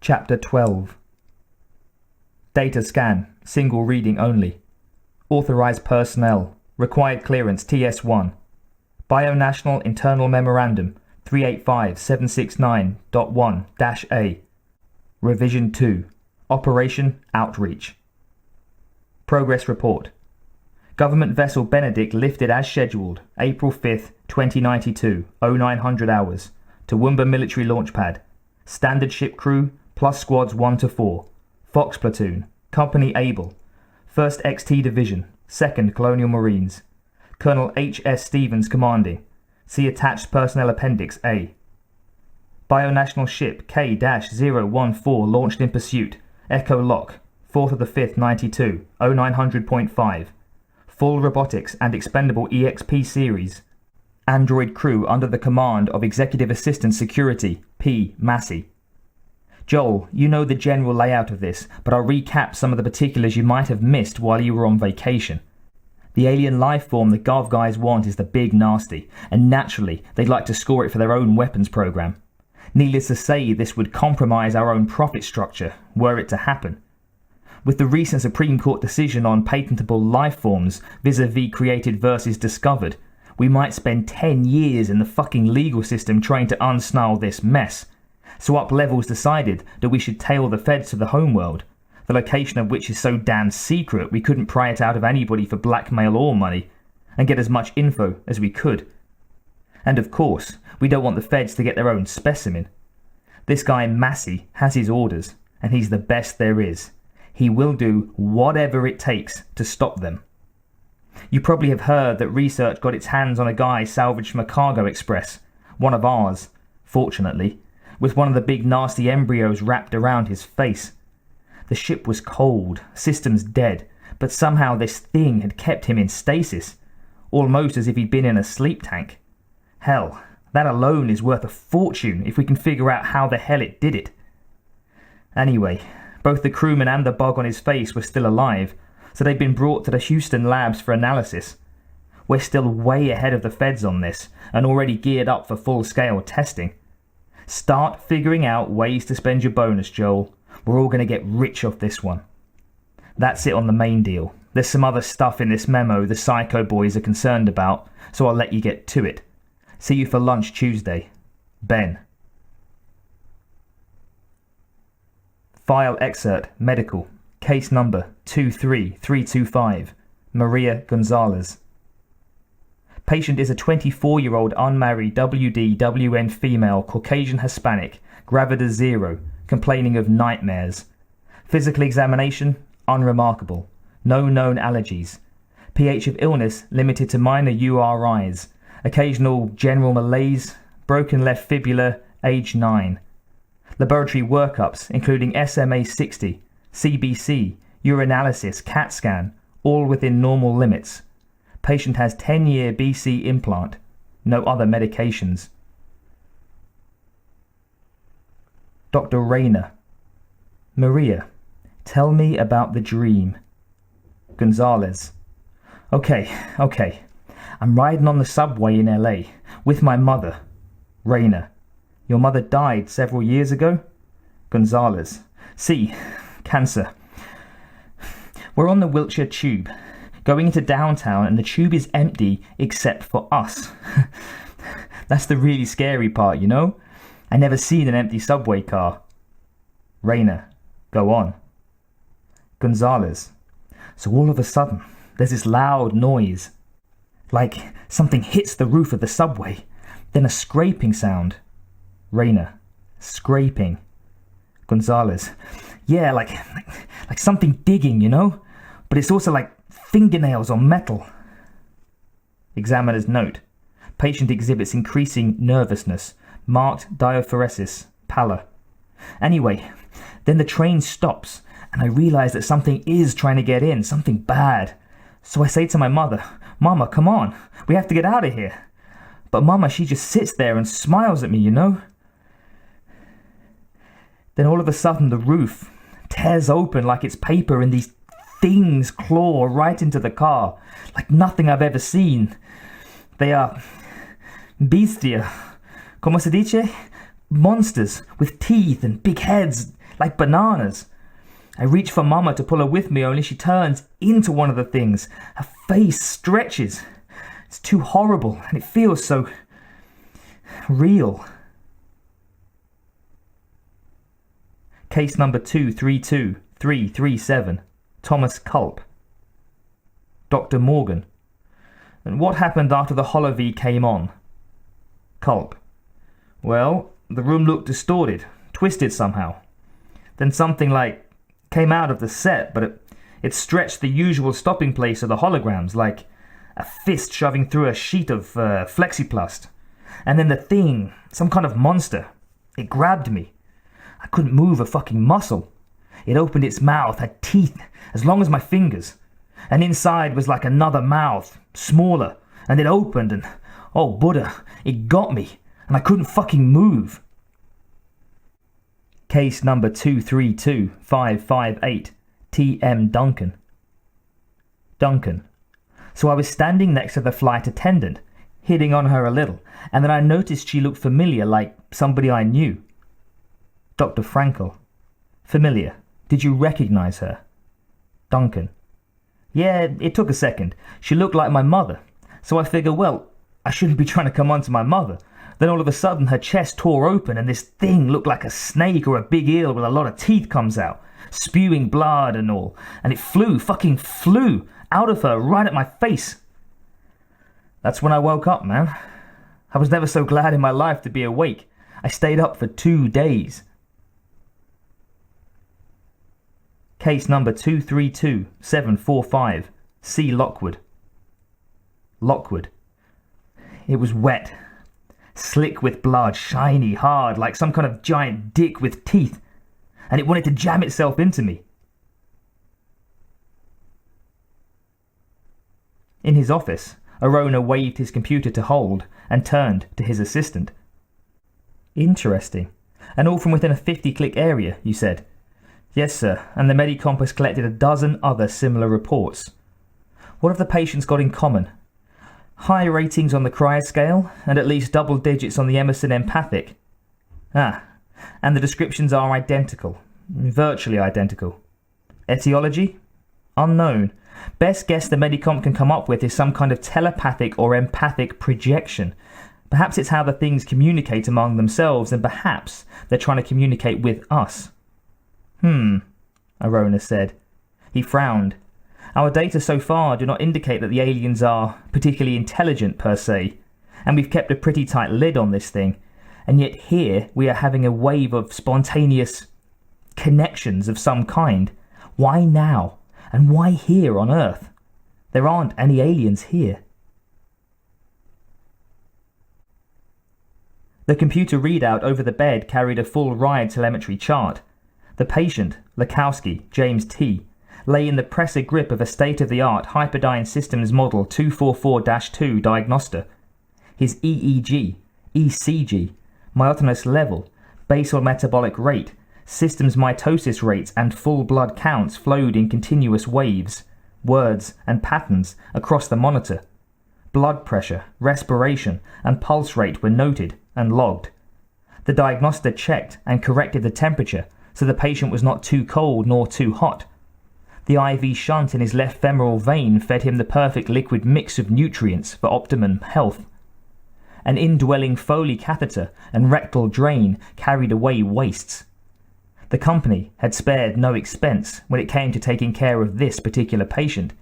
Chapter 12. Data scan, single reading only. Authorized personnel, required clearance TS1. Bionational Internal Memorandum 385769.1-A. Revision 2. Operation Outreach. Progress report. Government vessel Benedict lifted as scheduled, April 5th, 2092, 0900 hours, Toowoomba Military Launch Pad. Standard ship crew, plus squads 1 to 4. Fox Platoon, Company Able, 1st XT Division, 2nd Colonial Marines. Colonel H.S. Stevens commanding. See attached personnel appendix A. Bionational ship K-014 launched in pursuit. Echo Lock, 4th of the 5th 92, 0900.5. Full robotics and expendable EXP series. Android crew under the command of Executive Assistant Security, P. Massey. Joel, you know the general layout of this, but I'll recap some of the particulars you might have missed while you were on vacation. The alien life form the Gov guys want is the big nasty, and naturally they'd like to score it for their own weapons program. Needless to say, this would compromise our own profit structure, were it to happen. With the recent Supreme Court decision on patentable life forms vis-a-vis created versus discovered, we might spend 10 years in the fucking legal system trying to unsnarl this mess. So Up Levels decided that we should tail the feds to the homeworld, the location of which is so damn secret we couldn't pry it out of anybody for blackmail or money, and get as much info as we could. And of course, we don't want the feds to get their own specimen. This guy Massey has his orders, and he's the best there is. He will do whatever it takes to stop them. You probably have heard that research got its hands on a guy salvaged from a cargo express, one of ours, fortunately, with one of the big nasty embryos wrapped around his face. The ship was cold, systems dead, but somehow this thing had kept him in stasis, almost as if he'd been in a sleep tank. Hell, that alone is worth a fortune if we can figure out how the hell it did it. Anyway, both the crewman and the bug on his face were still alive, so they'd been brought to the Houston labs for analysis. We're still way ahead of the feds on this, and already geared up for full-scale testing. Start figuring out ways to spend your bonus, Joel. We're all going to get rich off this one. That's it on the main deal. There's some other stuff in this memo the Psycho boys are concerned about, so I'll let you get to it. See you for lunch Tuesday. Ben. File excerpt, medical. Case number 23325. Maria Gonzalez. Patient is a 24-year-old unmarried WD-WN female, Caucasian Hispanic, gravida 0, complaining of nightmares. Physical examination, unremarkable. No known allergies. pH of illness limited to minor URIs. Occasional general malaise. Broken left fibula, age 9. Laboratory workups including SMA-60, CBC, urinalysis, CAT scan, all within normal limits. Patient has 10-year BC implant. No other medications. Dr. Rayner. Maria, tell me about the dream. Gonzalez. Okay. I'm riding on the subway in LA with my mother. Rayner. Your mother died several years ago? Gonzalez. See, cancer. We're on the Wiltshire Tube, going into downtown, and the tube is empty except for us. That's the really scary part, you know? I never seen an empty subway car. Rayner. Go on. Gonzalez. So all of a sudden, there's this loud noise. Like something hits the roof of the subway. Then a scraping sound. Rayner. Scraping. Gonzalez. Yeah, like something digging, you know? But it's also like fingernails on metal. Examiner's note. Patient exhibits increasing nervousness. Marked diaphoresis. Pallor. Anyway, then the train stops, and I realize that something is trying to get in, something bad. So I say to my mother, Mama, come on, we have to get out of here. But Mama, she just sits there and smiles at me, you know? Then all of a sudden the roof tears open like it's paper, and these things claw right into the car, like nothing I've ever seen. They are bestia, como se dice? Monsters with teeth and big heads, like bananas. I reach for Mama to pull her with me, only she turns into one of the things. Her face stretches. It's too horrible, and it feels so real. Case number 232337, Thomas Culp. Dr. Morgan. And what happened after the Holo-V came on? Culp. Well, the room looked distorted, twisted somehow. Then something came out of the set, but it stretched the usual stopping place of the holograms, like a fist shoving through a sheet of Flexiplast. And then the thing, some kind of monster, it grabbed me. I couldn't move a fucking muscle. It opened its mouth, had teeth as long as my fingers. And inside was like another mouth, smaller. And it opened and, oh Buddha, it got me. And I couldn't fucking move. Case number 232558, T.M. Duncan. Duncan. So I was standing next to the flight attendant, hitting on her a little, and then I noticed she looked familiar, like somebody I knew. Dr. Frankel. Familiar. Did you recognize her? Duncan. Yeah, it took a second. She looked like my mother. So I figured, well, I shouldn't be trying to come on to my mother. Then all of a sudden her chest tore open and this thing looked like a snake or a big eel with a lot of teeth comes out, spewing blood and all. And it fucking flew out of her right at my face. That's when I woke up, man. I was never so glad in my life to be awake. I stayed up for 2 days. Case number 232745, C. Lockwood. Lockwood. It was wet. Slick with blood, shiny, hard, like some kind of giant dick with teeth. And it wanted to jam itself into me. In his office, Arona waved his computer to hold and turned to his assistant. Interesting. And all from within a 50-click area, you said? Yes, sir, and the Medicomp has collected a dozen other similar reports. What have the patients got in common? High ratings on the Cryer scale, and at least double digits on the Emerson empathic. And the descriptions are identical. Virtually identical. Etiology? Unknown. Best guess the Medicomp can come up with is some kind of telepathic or empathic projection. Perhaps it's how the things communicate among themselves, and perhaps they're trying to communicate with us. Arona said. He frowned. Our data so far do not indicate that the aliens are particularly intelligent per se, and we've kept a pretty tight lid on this thing, and yet here we are having a wave of spontaneous connections of some kind. Why now? And why here on Earth? There aren't any aliens here. The computer readout over the bed carried a full ride telemetry chart. The patient, Lakowski, James T., lay in the presser grip of a state-of-the-art Hyperdyne Systems Model 244-2 diagnoster. His EEG, ECG, myotonis level, basal metabolic rate, systems mitosis rates and full blood counts flowed in continuous waves, words and patterns across the monitor. Blood pressure, respiration and pulse rate were noted and logged. The diagnoster checked and corrected the temperature so the patient was not too cold nor too hot. The IV shunt in his left femoral vein fed him the perfect liquid mix of nutrients for optimum health. An indwelling Foley catheter and rectal drain carried away wastes. The company had spared no expense when it came to taking care of this particular patient.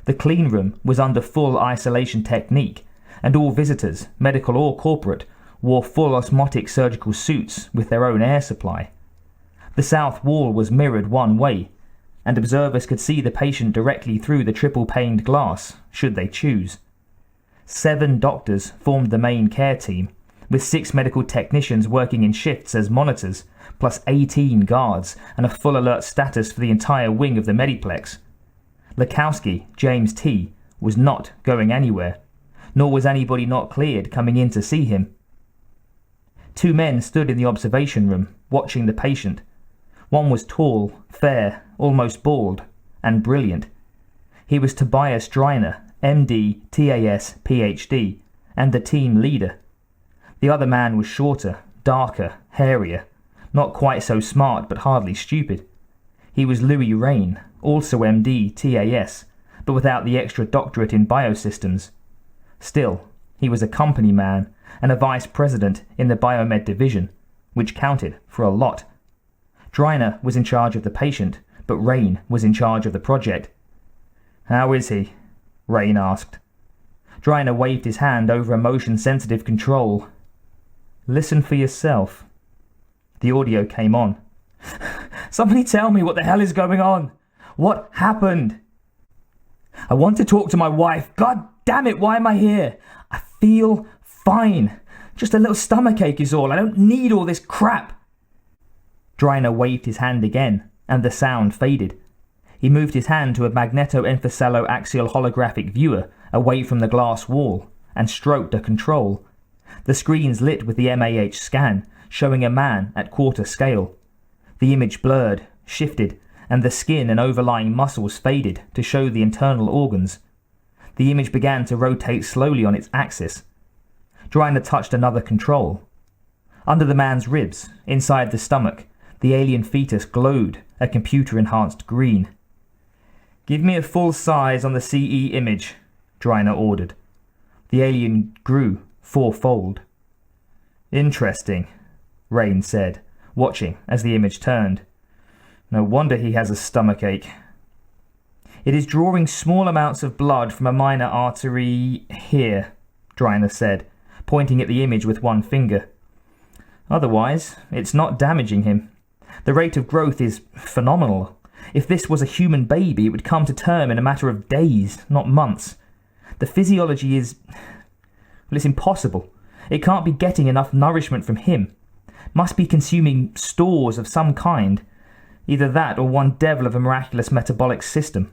The clean room was under full isolation technique, and all visitors, medical or corporate, wore full osmotic surgical suits with their own air supply. The south wall was mirrored one way, and observers could see the patient directly through the triple-paned glass, should they choose. 7 doctors formed the main care team, with 6 medical technicians working in shifts as monitors, plus 18 guards, and a full alert status for the entire wing of the Mediplex. Lakowski, James T., was not going anywhere, nor was anybody not cleared coming in to see him. 2 men stood in the observation room, watching the patient. One was tall, fair, almost bald, and brilliant. He was Tobias Dreiner, MD, TAS, PhD, and the team leader. The other man was shorter, darker, hairier, Not quite so smart, but hardly stupid. He was Louis Rain, also MD, TAS, but without the extra doctorate in biosystems. Still, he was a company man and a vice president in the biomed division, which counted for a lot. Driner was in charge of the patient, but Rain was in charge of the project. "How is he?" Rain asked. Driner waved his hand over a motion-sensitive control. "Listen for yourself." The audio came on. "Somebody tell me what the hell is going on. What happened?" "I want to talk to my wife. God damn it, why am I here? I feel fine. Just a little stomachache is all. I don't need all this crap." Driner waved his hand again, and the sound faded. He moved his hand to a magneto-enthesalo-axial holographic viewer away from the glass wall and stroked a control. The screens lit with the MAH scan, showing a man at quarter scale. The image blurred, shifted, and the skin and overlying muscles faded to show the internal organs. The image began to rotate slowly on its axis. Driner touched another control. Under the man's ribs, inside the stomach, the alien fetus glowed a computer-enhanced green. "Give me a full size on the CE image," Driner ordered. The alien grew fourfold. "Interesting," Rain said, watching as the image turned. "No wonder he has a stomachache." "It is drawing small amounts of blood from a minor artery here," Driner said, pointing at the image with one finger. "Otherwise, it's not damaging him. The rate of growth is phenomenal. If this was a human baby, it would come to term in a matter of days, not months. The physiology is... well, it's impossible. It can't be getting enough nourishment from him. Must be consuming stores of some kind. Either that or one devil of a miraculous metabolic system."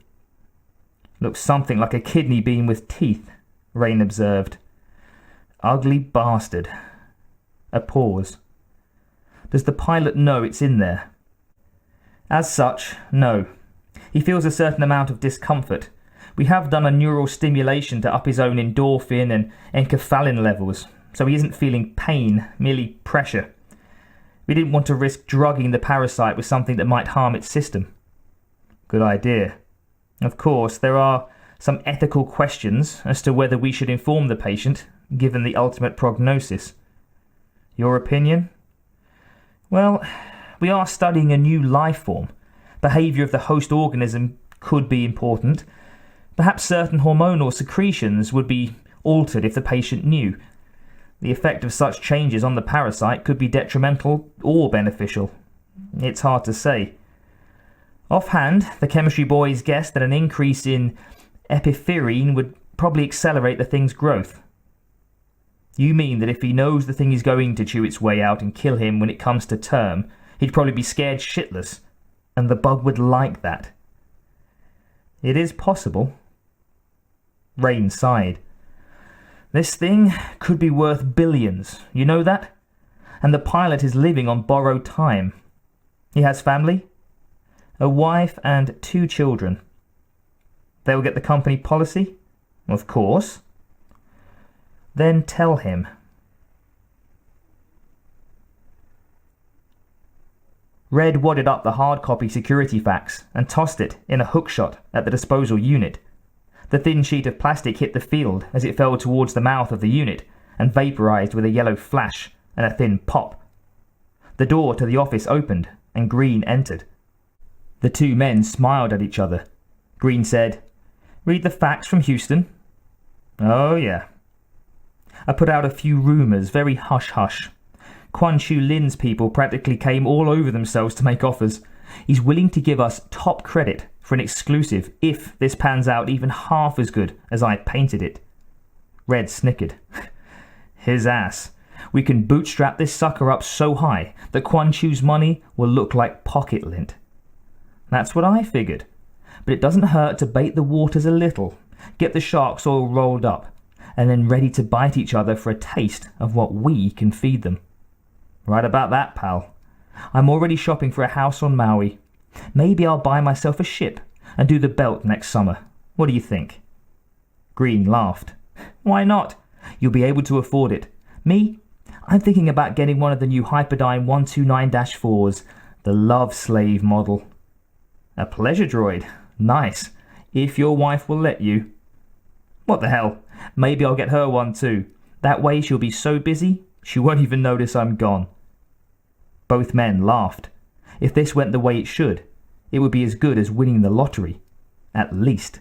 "Looks something like a kidney bean with teeth," Rain observed. "Ugly bastard." A pause. "Does the pilot know it's in there?" "As such, no. He feels a certain amount of discomfort. We have done a neural stimulation to up his own endorphin and enkephalin levels, so he isn't feeling pain, merely pressure. We didn't want to risk drugging the parasite with something that might harm its system." "Good idea. Of course, there are some ethical questions as to whether we should inform the patient, given the ultimate prognosis." "Your opinion?" "Well, we are studying a new life form. Behavior of the host organism could be important. Perhaps certain hormonal secretions would be altered if the patient knew. The effect of such changes on the parasite could be detrimental or beneficial. It's hard to say. Offhand, the chemistry boys guessed that an increase in epiphyrein would probably accelerate the thing's growth." "You mean that if he knows the thing is going to chew its way out and kill him when it comes to term, he'd probably be scared shitless, and the bug would like that?" "It is possible." Rain sighed. "This thing could be worth billions, you know that? And the pilot is living on borrowed time. He has family? A wife and 2 children. They'll get the company policy?" "Of course." "Then tell him." Red wadded up the hard copy security fax and tossed it in a hookshot at the disposal unit. The thin sheet of plastic hit the field as it fell towards the mouth of the unit and vaporized with a yellow flash and a thin pop. The door to the office opened and Green entered. The 2 men smiled at each other. Green said, "Read the fax from Houston?" "Oh, yeah." "I put out a few rumors, very hush-hush. Quan Chu Lin's people practically came all over themselves to make offers. He's willing to give us top credit for an exclusive if this pans out even half as good as I painted it." Red snickered. "His ass. We can bootstrap this sucker up so high that Quan Chu's money will look like pocket lint." "That's what I figured. But it doesn't hurt to bait the waters a little, get the sharks all rolled up, and then ready to bite each other for a taste of what we can feed them." "Right about that, pal. I'm already shopping for a house on Maui. Maybe I'll buy myself a ship and do the belt next summer. What do you think?" Green laughed. "Why not? You'll be able to afford it. Me? I'm thinking about getting one of the new Hyperdyne 129-4s, the Love Slave model. A pleasure droid. Nice. If your wife will let you. What the hell? Maybe I'll get her one too. That way she'll be so busy, she won't even notice I'm gone. Both men laughed. If this went the way it should, it would be as good as winning the lottery. At least.